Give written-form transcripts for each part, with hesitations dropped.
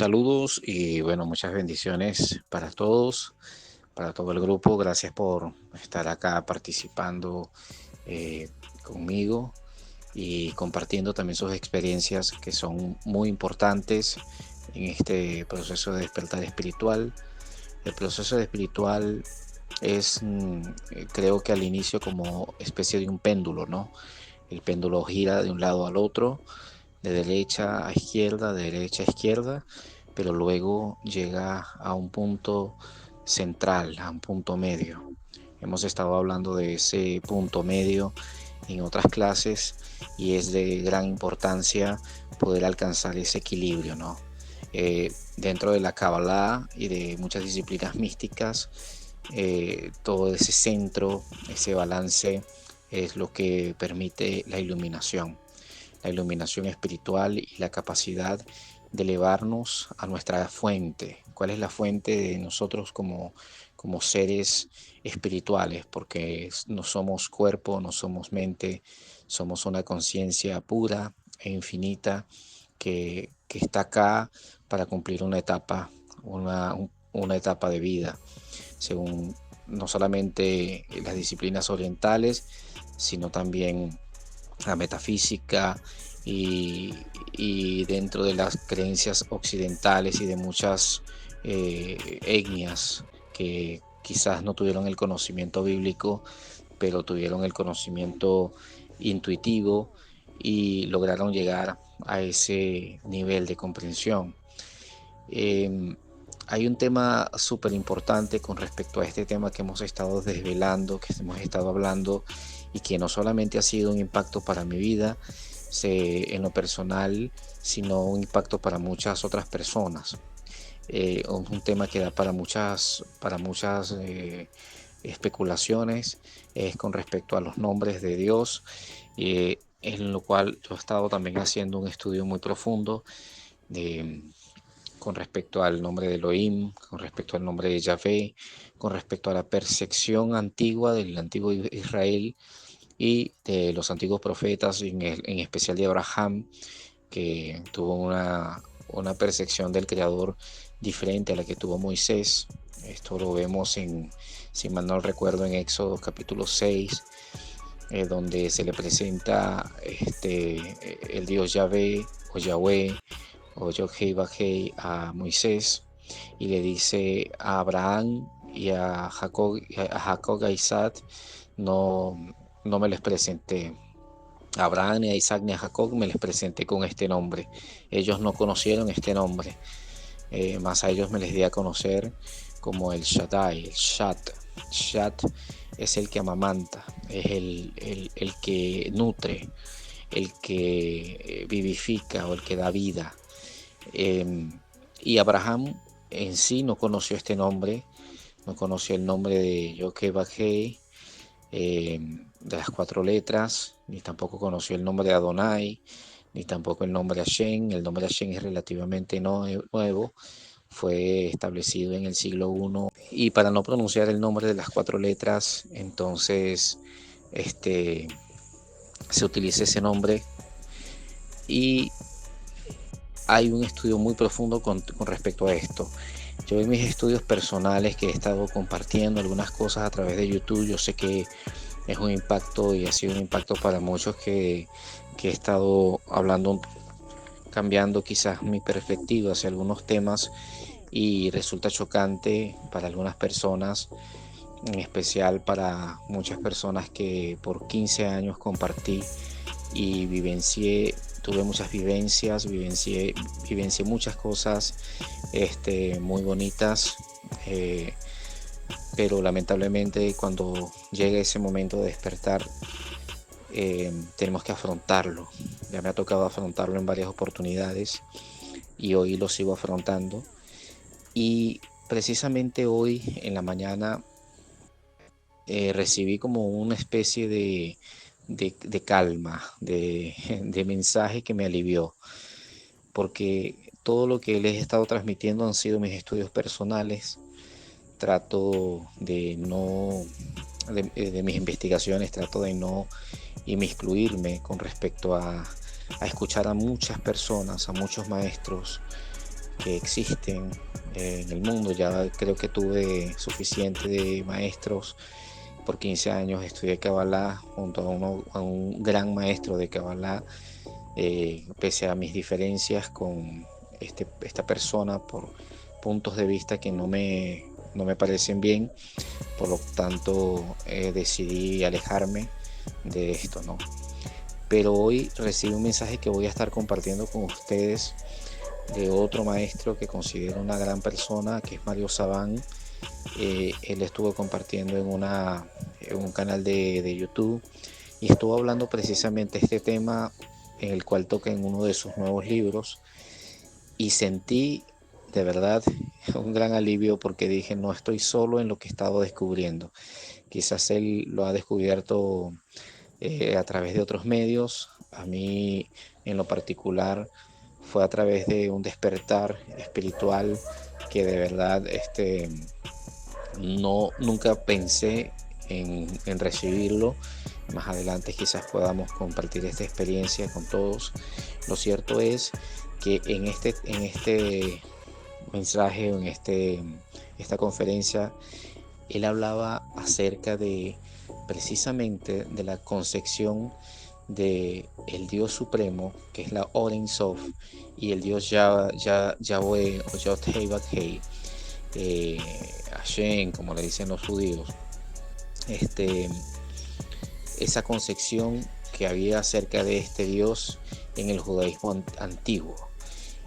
Saludos y bueno, muchas bendiciones para todos, para todo el grupo. Gracias por estar acá participando conmigo y compartiendo también sus experiencias que son muy importantes en este proceso de despertar espiritual. El proceso de espiritual es, creo que al inicio como especie de un péndulo, ¿no? El péndulo gira de un lado al otro, de derecha a izquierda, de derecha a izquierda, pero luego llega a un punto central, a un punto medio. Hemos estado hablando de ese punto medio en otras clases y es de gran importancia poder alcanzar ese equilibrio, ¿no? Dentro de la Kabbalah y de muchas disciplinas místicas, todo ese centro, ese balance es lo que permite la iluminación espiritual y la capacidad de elevarnos a nuestra fuente. ¿Cuál es la fuente de nosotros como seres espirituales? Porque no somos cuerpo, no somos mente, somos una conciencia pura e infinita que está acá para cumplir una etapa de vida, según no solamente las disciplinas orientales, sino también la metafísica y, y dentro de las creencias occidentales y de muchas etnias que quizás no tuvieron el conocimiento bíblico, pero tuvieron el conocimiento intuitivo y lograron llegar a ese nivel de comprensión. Eh, Hay un tema súper importante con respecto a este tema que hemos estado desvelando, que hemos estado hablando y que no solamente ha sido un impacto para mi vida en lo personal, sino un impacto para muchas otras personas. Un tema que da para muchas especulaciones, es con respecto a los nombres de Dios, en lo cual yo he estado también haciendo un estudio muy profundo de con respecto al nombre de Elohim, con respecto al nombre de Yahvé, con respecto a la percepción antigua del antiguo Israel y de los antiguos profetas, en especial de Abraham, que tuvo una percepción del Creador diferente a la que tuvo Moisés. Esto lo vemos si mal no recuerdo, en Éxodo capítulo 6, donde se le presenta el Dios Yahvé o Yahweh o Yod-Heh a Moisés y le dice a Abraham y a Jacob, a Isaac, no, no me les presenté. A Abraham, ni a Isaac, ni a Jacob me les presenté con este nombre. Ellos no conocieron este nombre. Más a ellos me les di a conocer como el Shaddai, el Shat. Shat es el que amamanta, es el que nutre, el que vivifica o el que da vida. Y Abraham en sí no conoció este nombre, no conoció el nombre de Yod-Heh, de las cuatro letras, ni tampoco conoció el nombre de Adonai, ni tampoco el nombre de Hashem. El nombre de Hashem es relativamente nuevo, fue establecido en el siglo I, y para no pronunciar el nombre de las cuatro letras, entonces se utiliza ese nombre. Y hay un estudio muy profundo con respecto a esto. Yo en mis estudios personales que he estado compartiendo algunas cosas a través de YouTube, yo sé que es un impacto y ha sido un impacto para muchos que he estado hablando, cambiando quizás mi perspectiva hacia algunos temas y resulta chocante para algunas personas, en especial para muchas personas que por 15 años compartí y tuve muchas vivencié muchas cosas muy bonitas, pero lamentablemente cuando llega ese momento de despertar, tenemos que afrontarlo. Ya me ha tocado afrontarlo en varias oportunidades y hoy lo sigo afrontando. Y precisamente hoy en la mañana recibí como una especie de calma, de mensaje que me alivió, porque todo lo que les he estado transmitiendo han sido mis estudios personales. Trato de no, de mis investigaciones, trato de no inmiscuirme con respecto a escuchar a muchas personas, a muchos maestros, que existen en el mundo. Ya creo que tuve suficiente de maestros. Por 15 años estudié Kabbalah junto a un gran maestro de Kabbalah, pese a mis diferencias con esta persona por puntos de vista que no me parecen bien. Por lo tanto, decidí alejarme de esto, ¿no? Pero hoy recibí un mensaje que voy a estar compartiendo con ustedes de otro maestro que considero una gran persona, que es Mario Sabán. Él estuvo compartiendo en un canal de YouTube y estuvo hablando precisamente de este tema, en el cual toca en uno de sus nuevos libros, y sentí de verdad un gran alivio porque dije, no estoy solo en lo que he estado descubriendo. Quizás él lo ha descubierto a través de otros medios. A mí en lo particular fue a través de un despertar espiritual que de verdad nunca pensé en recibirlo. Más adelante quizás podamos compartir esta experiencia con todos. Lo cierto es que en este mensaje, esta conferencia, él hablaba acerca de precisamente de la concepción de el Dios Supremo, que es la Oren Sof, y el Dios Yahweh o Yod Hei Vav Hei, Hashem, como le dicen los judíos. Este, esa concepción que había acerca de este Dios en el judaísmo antiguo.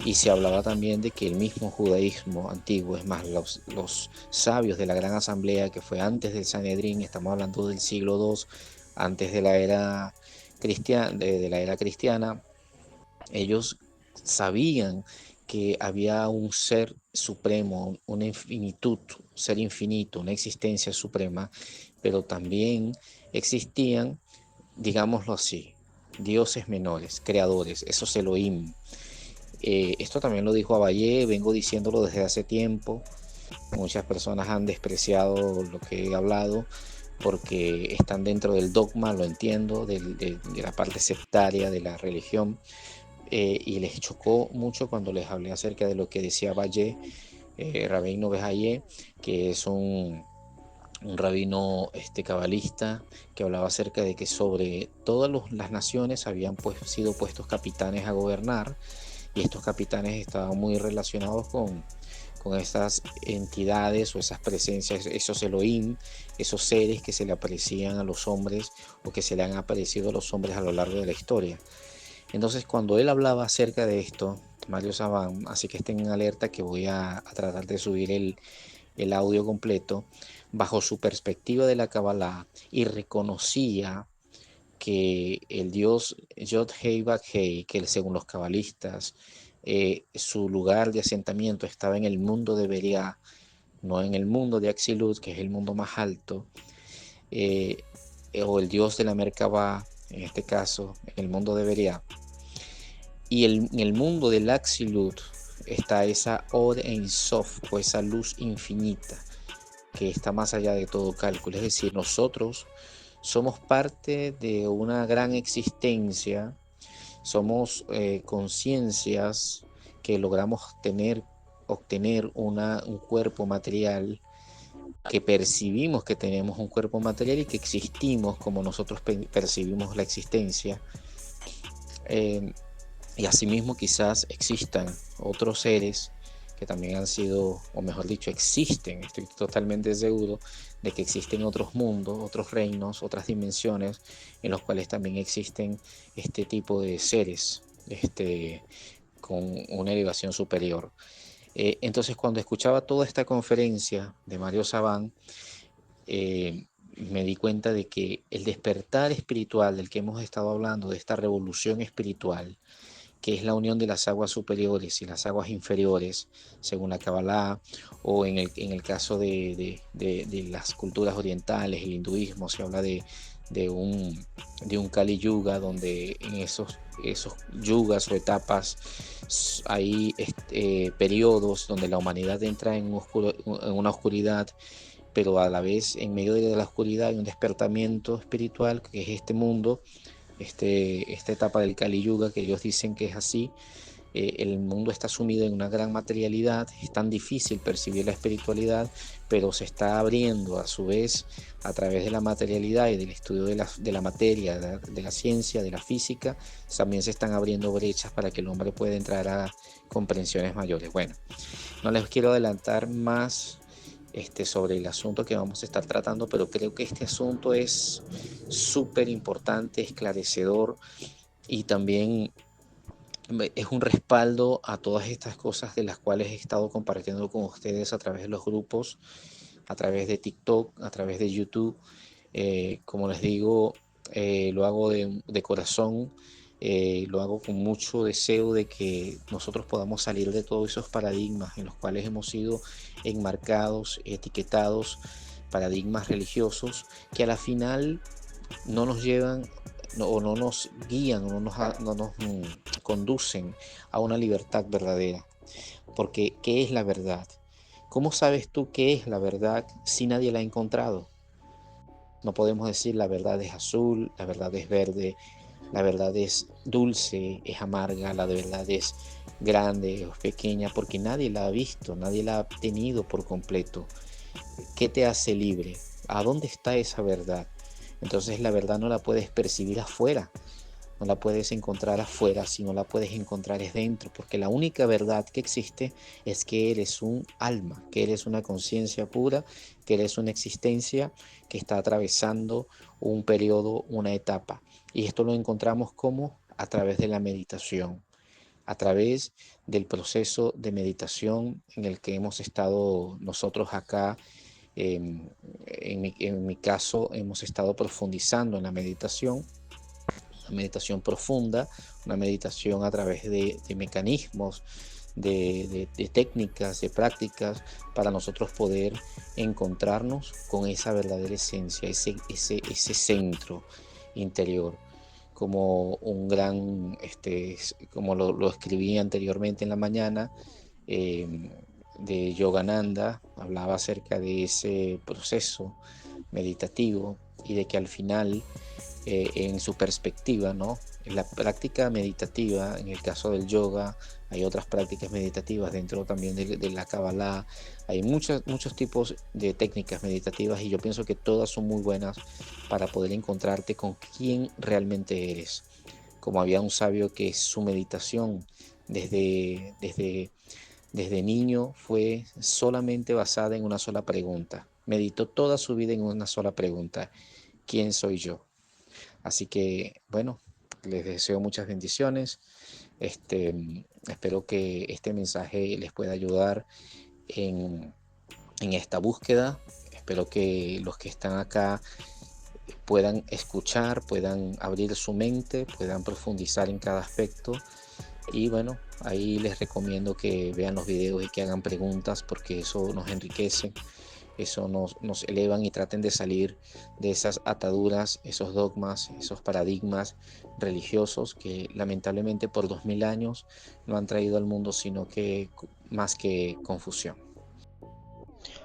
Y se hablaba también de que el mismo judaísmo antiguo, es más, los sabios de la Gran Asamblea, que fue antes del Sanedrín, estamos hablando del siglo II, antes de la era cristiana, de la era cristiana, ellos sabían que había un ser supremo, una infinitud, un ser infinito, una existencia suprema, pero también existían, digámoslo así, dioses menores, creadores, esos Elohim. Esto también lo dijo Abayé, vengo diciéndolo desde hace tiempo. Muchas personas han despreciado lo que he hablado porque están dentro del dogma, lo entiendo, de la parte sectaria de la religión, y les chocó mucho cuando les hablé acerca de lo que decía Abayé, Rabbeinu Behaye, que es un rabino cabalista, que hablaba acerca de que sobre todas las naciones habían sido puestos capitanes a gobernar, y estos capitanes estaban muy relacionados con esas entidades o esas presencias, esos Elohim, esos seres que se le aparecían a los hombres o que se le han aparecido a los hombres a lo largo de la historia. Entonces, cuando él hablaba acerca de esto, Mario Sabán, así que estén en alerta que voy a tratar de subir el audio completo, bajo su perspectiva de la Kabbalah, y reconocía que el dios Yod Hei Vav Hei, que según los cabalistas, su lugar de asentamiento estaba en el mundo de Beriah, no en el mundo de Axilut, que es el mundo más alto, eh, o el dios de la Merkabah, en este caso, en el mundo de Beriah. Y en el mundo del Axilut está esa Od Ein Sof, o esa luz infinita, que está más allá de todo cálculo. Es decir, nosotros somos parte de una gran existencia, somos conciencias que logramos obtener un cuerpo material, que percibimos que tenemos un cuerpo material y que existimos como nosotros percibimos la existencia. Eh, y asimismo quizás existan otros seres que también han sido, o mejor dicho, existen, estoy totalmente seguro de que existen otros mundos, otros reinos, otras dimensiones en los cuales también existen este tipo de seres con una elevación superior. Entonces, cuando escuchaba toda esta conferencia de Mario Sabán, me di cuenta de que el despertar espiritual del que hemos estado hablando, de esta revolución espiritual, que es la unión de las aguas superiores y las aguas inferiores, según la Kabbalah, o en el caso de las culturas orientales, el hinduismo, se habla de un Kali Yuga, donde en esos yugas o etapas hay periodos donde la humanidad entra en una oscuridad, pero a la vez en medio de la oscuridad hay un despertamiento espiritual, que es este mundo, esta etapa del Kali Yuga, que ellos dicen que es así, el mundo está sumido en una gran materialidad, es tan difícil percibir la espiritualidad, pero se está abriendo a su vez a través de la materialidad y del estudio de la materia, de la ciencia, de la física, también se están abriendo brechas para que el hombre pueda entrar a comprensiones mayores. Bueno, no les quiero adelantar más sobre el asunto que vamos a estar tratando, pero creo que este asunto es súper importante, esclarecedor y también es un respaldo a todas estas cosas de las cuales he estado compartiendo con ustedes a través de los grupos, a través de TikTok, a través de YouTube. Como les digo, lo hago de corazón, lo hago con mucho deseo de que nosotros podamos salir de todos esos paradigmas en los cuales hemos sido enmarcados, etiquetados, paradigmas religiosos que a la final no nos llevan o no nos guían o no nos conducen a una libertad verdadera. Porque, ¿qué es la verdad? ¿Cómo sabes tú qué es la verdad si nadie la ha encontrado? No podemos decir la verdad es azul, la verdad es verde, la verdad es dulce, es amarga, la verdad es grande o pequeña, porque nadie la ha visto, nadie la ha tenido por completo. ¿Qué te hace libre? ¿A dónde está esa verdad? Entonces la verdad no la puedes percibir afuera, no la puedes encontrar afuera, sino la puedes encontrar es dentro, porque la única verdad que existe es que eres un alma, que eres una conciencia pura, que eres una existencia que está atravesando un periodo, una etapa. Y esto lo encontramos como a través de la meditación, a través del proceso de meditación en el que hemos estado nosotros acá. En mi caso, hemos estado profundizando en la meditación, una meditación profunda, una meditación a través de mecanismos, de técnicas, de prácticas, para nosotros poder encontrarnos con esa verdadera esencia, ese centro interior, como un gran, como lo escribí anteriormente en la mañana, eh, de Yogananda, hablaba acerca de ese proceso meditativo y de que al final, en su perspectiva, ¿no? En la práctica meditativa, en el caso del yoga, hay otras prácticas meditativas dentro también de la Kabbalah, hay muchos tipos de técnicas meditativas y yo pienso que todas son muy buenas para poder encontrarte con quién realmente eres. Como había un sabio que su meditación desde niño fue solamente basada en una sola pregunta. Meditó toda su vida en una sola pregunta: ¿quién soy yo? Así que, bueno, les deseo muchas bendiciones. Espero que este mensaje les pueda ayudar en, en esta búsqueda. Espero que los que están acá puedan escuchar, puedan abrir su mente, puedan profundizar en cada aspecto. Y bueno, ahí les recomiendo que vean los videos y que hagan preguntas, porque eso nos enriquece, eso nos elevan y traten de salir de esas ataduras, esos dogmas, esos paradigmas religiosos que lamentablemente por 2000 años no han traído al mundo sino que más que confusión.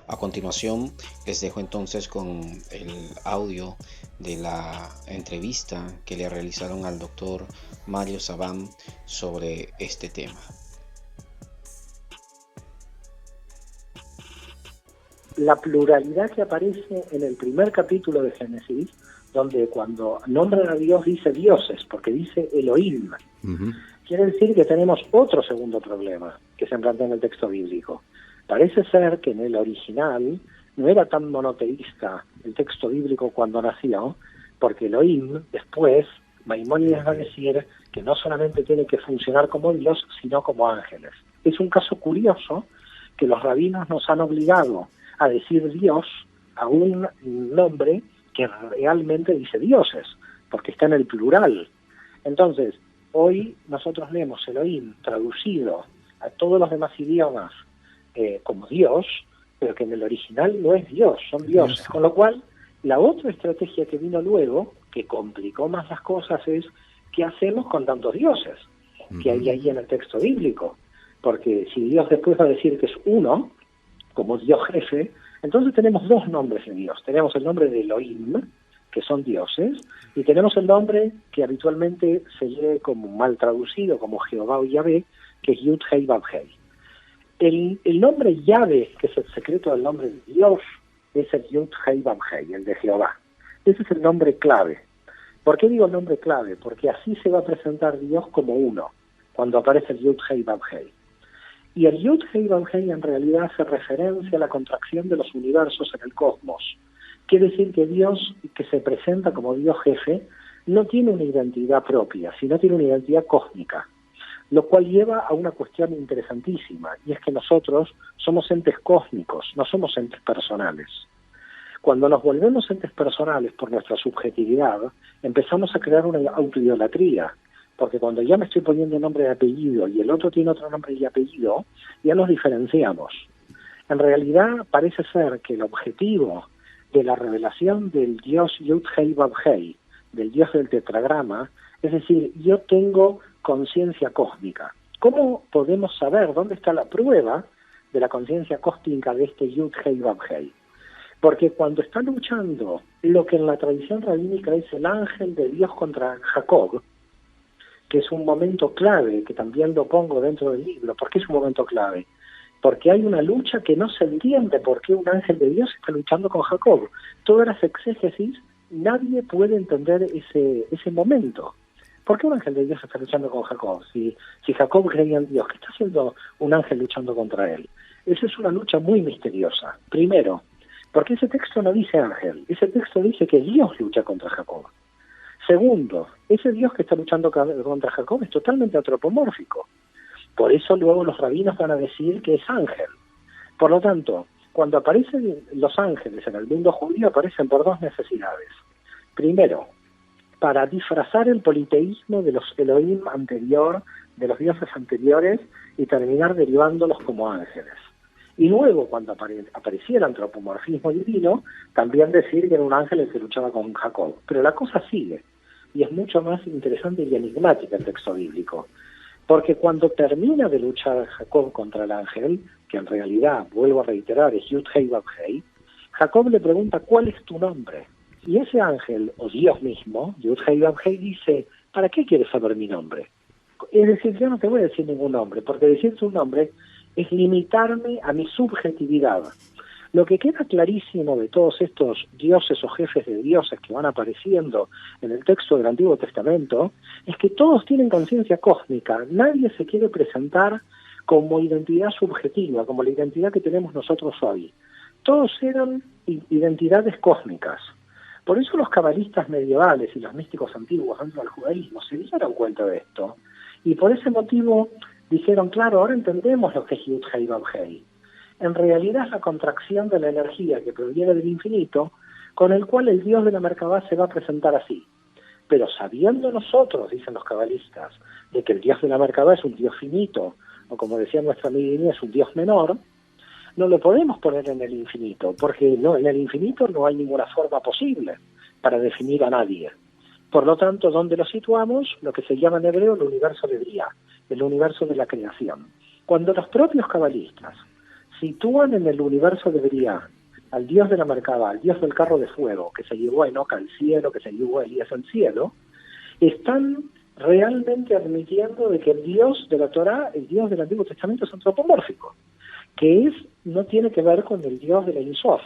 A continuación les dejo entonces con el audio de la entrevista que le realizaron al doctor Mario Sabán sobre este tema. La pluralidad que aparece en el primer capítulo de Génesis, donde cuando nombran a Dios dice dioses, porque dice Elohim. Quiere decir que tenemos otro segundo problema que se plantea en el texto bíblico. Parece ser que en el original no era tan monoteísta el texto bíblico cuando nació, porque Elohim después, Maimónides va a decir que no solamente tiene que funcionar como Dios, sino como ángeles. Es un caso curioso que los rabinos nos han obligado a decir Dios a un nombre que realmente dice dioses, porque está en el plural. Entonces, hoy nosotros leemos Elohim traducido a todos los demás idiomas como Dios, pero que en el original no es Dios, son dioses. Con lo cual, la otra estrategia que vino luego, que complicó más las cosas, es ¿qué hacemos con tantos dioses que hay ahí en el texto bíblico? Porque si Dios después va a decir que es uno, como Dios jefe, entonces tenemos dos nombres de Dios. Tenemos el nombre de Elohim, que son dioses, y tenemos el nombre que habitualmente se lee como mal traducido, como Jehová o Yahvé, que es Yud Hei Vav Hei. El nombre Yahvé, que es el secreto del nombre de Dios, es el Yud Hei Vav Hei, el de Jehová. Ese es el nombre clave. ¿Por qué digo el nombre clave? Porque así se va a presentar Dios como uno, cuando aparece el Yud Hei Vav Hei. Y el Yud Hei Vav Hei en realidad hace referencia a la contracción de los universos en el cosmos. Quiere decir que Dios, que se presenta como Dios jefe, no tiene una identidad propia, sino tiene una identidad cósmica, lo cual lleva a una cuestión interesantísima, y es que nosotros somos entes cósmicos, no somos entes personales. Cuando nos volvemos entes personales por nuestra subjetividad, empezamos a crear una autoidolatría, porque cuando ya me estoy poniendo nombre y apellido y el otro tiene otro nombre y apellido, ya nos diferenciamos. En realidad parece ser que el objetivo de la revelación del Dios Yud Hei Vav Hei, del Dios del tetragrama, es decir, yo tengo conciencia cósmica. ¿Cómo podemos saber dónde está la prueba de la conciencia cósmica de este Yud Hei Vav Hei? Porque cuando está luchando lo que en la tradición rabínica es el ángel de Dios contra Jacob, que es un momento clave, que también lo pongo dentro del libro. ¿Por qué es un momento clave? Porque hay una lucha que no se entiende por qué un ángel de Dios está luchando con Jacob. Todas las exégesis, nadie puede entender ese momento. ¿Por qué un ángel de Dios está luchando con Jacob? Si Jacob creía en Dios, ¿qué está haciendo un ángel luchando contra él? Esa es una lucha muy misteriosa. Primero, porque ese texto no dice ángel, ese texto dice que Dios lucha contra Jacob. Segundo, ese Dios que está luchando contra Jacob es totalmente antropomórfico. Por eso luego los rabinos van a decir que es ángel. Por lo tanto, cuando aparecen los ángeles en el mundo judío, aparecen por dos necesidades. Primero, para disfrazar el politeísmo de los Elohim anterior, de los dioses anteriores, y terminar derivándolos como ángeles. Y luego, cuando aparecía el antropomorfismo divino, también decir que era un ángel el que luchaba con Jacob. Pero la cosa sigue, y es mucho más interesante y enigmática el texto bíblico. Porque cuando termina de luchar Jacob contra el ángel, que en realidad, vuelvo a reiterar, es Yud Hei Vav Hei, Jacob le pregunta, ¿cuál es tu nombre? Y ese ángel, o Dios mismo, Yud Hei Vav Hei, dice, ¿para qué quieres saber mi nombre? Es decir, yo no te voy a decir ningún nombre, porque decir tu nombre es limitarme a mi subjetividad. Lo que queda clarísimo de todos estos dioses o jefes de dioses que van apareciendo en el texto del Antiguo Testamento es que todos tienen conciencia cósmica. Nadie se quiere presentar como identidad subjetiva, como la identidad que tenemos nosotros hoy. Todos eran identidades cósmicas. Por eso los cabalistas medievales y los místicos antiguos dentro del judaísmo se dieron cuenta de esto. Y por ese motivo dijeron, claro, ahora entendemos lo que es Yud Hei Vav Hei. En realidad es la contracción de la energía que proviene del infinito, con el cual el Dios de la Merkabah se va a presentar así. Pero sabiendo nosotros, dicen los cabalistas, de que el Dios de la Merkabah es un Dios finito, o como decía nuestra amiga, es un Dios menor, no lo podemos poner en el infinito, porque no, en el infinito no hay ninguna forma posible para definir a nadie. Por lo tanto, ¿dónde lo situamos? Lo que se llama en hebreo el universo de Briá, el universo de la creación. Cuando los propios cabalistas sitúan en el universo de Briá al Dios de la Merkabah, al Dios del carro de fuego, que se llevó a Enoc al cielo, que se llevó a Elías al cielo, están realmente admitiendo de que el Dios de la Torá, el Dios del Antiguo Testamento es antropomórfico, que no tiene que ver con el Dios de la Insof,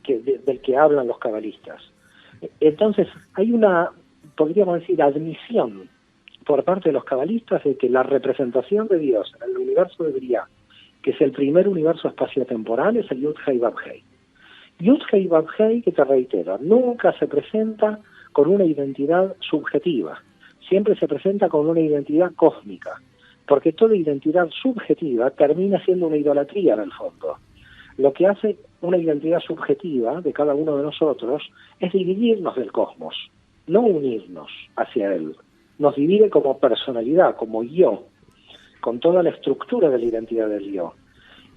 del que hablan los cabalistas. Entonces, hay una, podríamos decir, admisión por parte de los cabalistas de que la representación de Dios en el universo de Briá, que es el primer universo espaciotemporal, es el Yud Hei Vav Hei. Yud Hei Vav Hei, que te reitero, nunca se presenta con una identidad subjetiva, siempre se presenta con una identidad cósmica, porque toda identidad subjetiva termina siendo una idolatría en el fondo. Lo que hace una identidad subjetiva de cada uno de nosotros es dividirnos del cosmos, no unirnos hacia él. Nos divide como personalidad, como yo, con toda la estructura de la identidad del yo.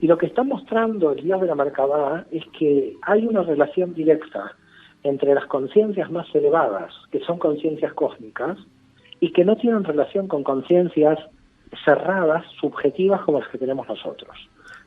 Y lo que está mostrando el Dios de la Merkabah es que hay una relación directa entre las conciencias más elevadas, que son conciencias cósmicas, y que no tienen relación con conciencias cerradas, subjetivas como las que tenemos nosotros.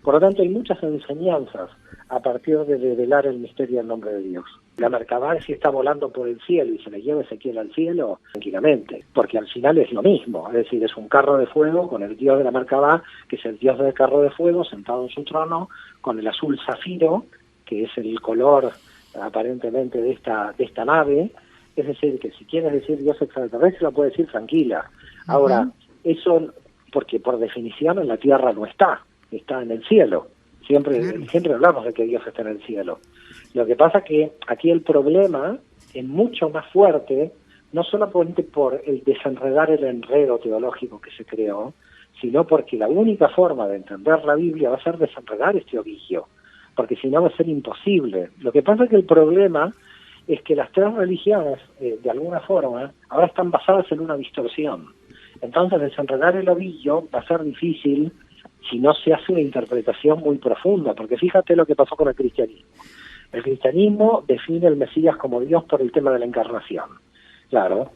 Por lo tanto, hay muchas enseñanzas a partir de develar el misterio del nombre de Dios. La Merkabah, si está volando por el cielo y se le lleva Ezequiel al cielo, tranquilamente, porque al final es lo mismo, es decir, es un carro de fuego con el dios de la Merkabah, que es el dios del carro de fuego, sentado en su trono, con el azul zafiro, que es el color aparentemente de esta nave. Es decir, que si quieres decir Dios extraterrestre, lo puedes decir tranquila. Ahora, eso, porque por definición en la Tierra no está en el cielo. Siempre hablamos de que Dios está en el cielo. Lo que pasa que aquí el problema es mucho más fuerte, no solamente por el desenredar el enredo teológico que se creó, sino porque la única forma de entender la Biblia va a ser desenredar este ovillo, porque si no va a ser imposible. Lo que pasa es que el problema es que las tres religiones, de alguna forma, ahora están basadas en una distorsión. Entonces, desenredar el ovillo va a ser difícil si no se hace una interpretación muy profunda, porque fíjate lo que pasó con el cristianismo. El cristianismo define al Mesías como Dios por el tema de la encarnación. Claro,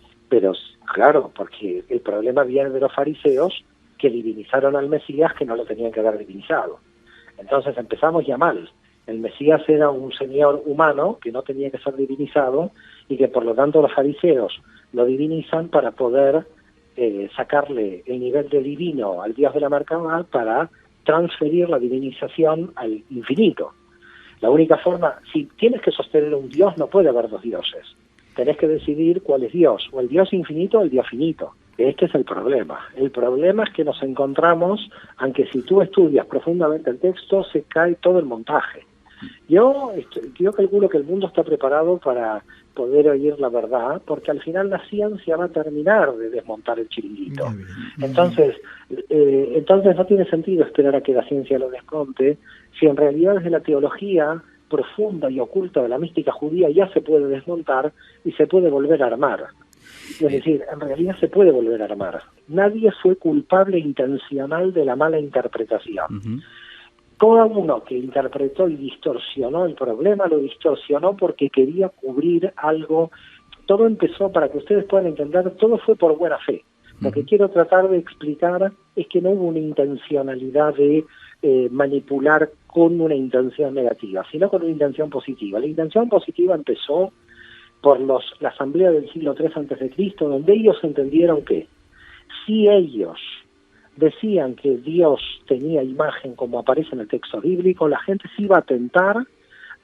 porque el problema viene de los fariseos que divinizaron al Mesías que no lo tenían que haber divinizado. Entonces empezamos ya mal. El Mesías era un señor humano que no tenía que ser divinizado y que por lo tanto los fariseos lo divinizan para poder sacarle el nivel de divino al Dios de la Merkabah para transferir la divinización al infinito. La única forma, si tienes que sostener un Dios, no puede haber dos dioses. Tenés que decidir cuál es Dios, o el Dios infinito o el Dios finito. Este es el problema. El problema es que nos encontramos, aunque si tú estudias profundamente el texto, se cae todo el montaje. Yo calculo que el mundo está preparado para poder oír la verdad, porque al final la ciencia va a terminar de desmontar el chiringuito. Entonces no tiene sentido esperar a que la ciencia lo desmonte, si en realidad desde la teología profunda y oculta de la mística judía ya se puede desmontar y se puede volver a armar. Es decir, en realidad se puede volver a armar. Nadie fue culpable intencional de la mala interpretación. Cada uno que interpretó y distorsionó el problema, lo distorsionó porque quería cubrir algo. Todo empezó, para que ustedes puedan entender, todo fue por buena fe. Lo que quiero tratar de explicar es que no hubo una intencionalidad de manipular con una intención negativa, sino con una intención positiva. La intención positiva empezó por la asamblea del siglo III a.C., donde ellos entendieron que si ellos decían que Dios tenía imagen como aparece en el texto bíblico, la gente se iba a tentar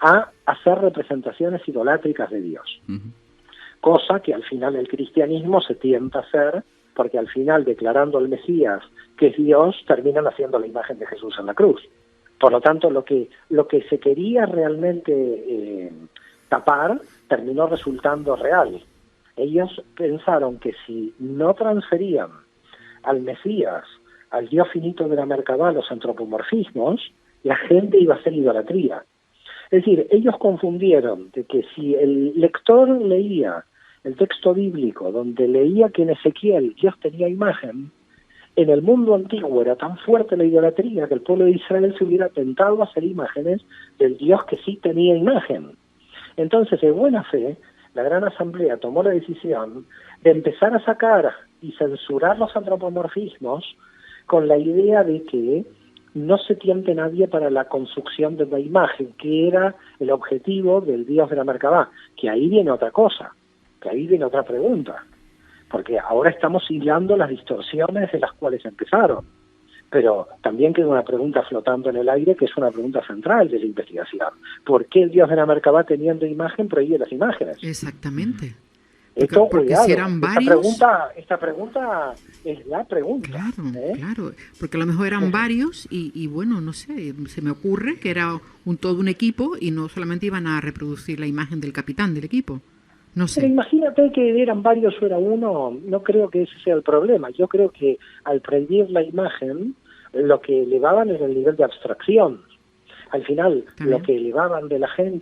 a hacer representaciones idolátricas de Dios. Cosa que al final el cristianismo se tienta a hacer, porque al final, declarando al Mesías que es Dios, terminan haciendo la imagen de Jesús en la cruz. Por lo tanto, lo que se quería realmente tapar terminó resultando real. Ellos pensaron que si no transferían al Mesías, al Dios finito de la Merkabah, los antropomorfismos, la gente iba a hacer idolatría. Es decir, ellos confundieron de que si el lector leía el texto bíblico, donde leía que en Ezequiel Dios tenía imagen, en el mundo antiguo era tan fuerte la idolatría que el pueblo de Israel se hubiera tentado a hacer imágenes del Dios que sí tenía imagen. Entonces, de buena fe, la Gran Asamblea tomó la decisión de empezar a sacar y censurar los antropomorfismos con la idea de que no se tiente nadie para la construcción de una imagen, que era el objetivo del Dios de la Merkabah. Que ahí viene otra cosa, que ahí viene otra pregunta, porque ahora estamos hilando las distorsiones de las cuales empezaron, pero también queda una pregunta flotando en el aire, que es una pregunta central de la investigación. ¿Por qué el Dios de la Merkabah, teniendo imagen, prohíbe las imágenes? Exactamente. Esto, porque cuidado, si eran varios... esta pregunta es la pregunta. Claro, porque a lo mejor eran varios y bueno, no sé, se me ocurre que era todo un equipo y no solamente iban a reproducir la imagen del capitán del equipo. No sé. Pero imagínate que eran varios o era uno, no creo que ese sea el problema. Yo creo que al prohibir la imagen, lo que elevaban era el nivel de abstracción. Al final, lo que elevaban de la gente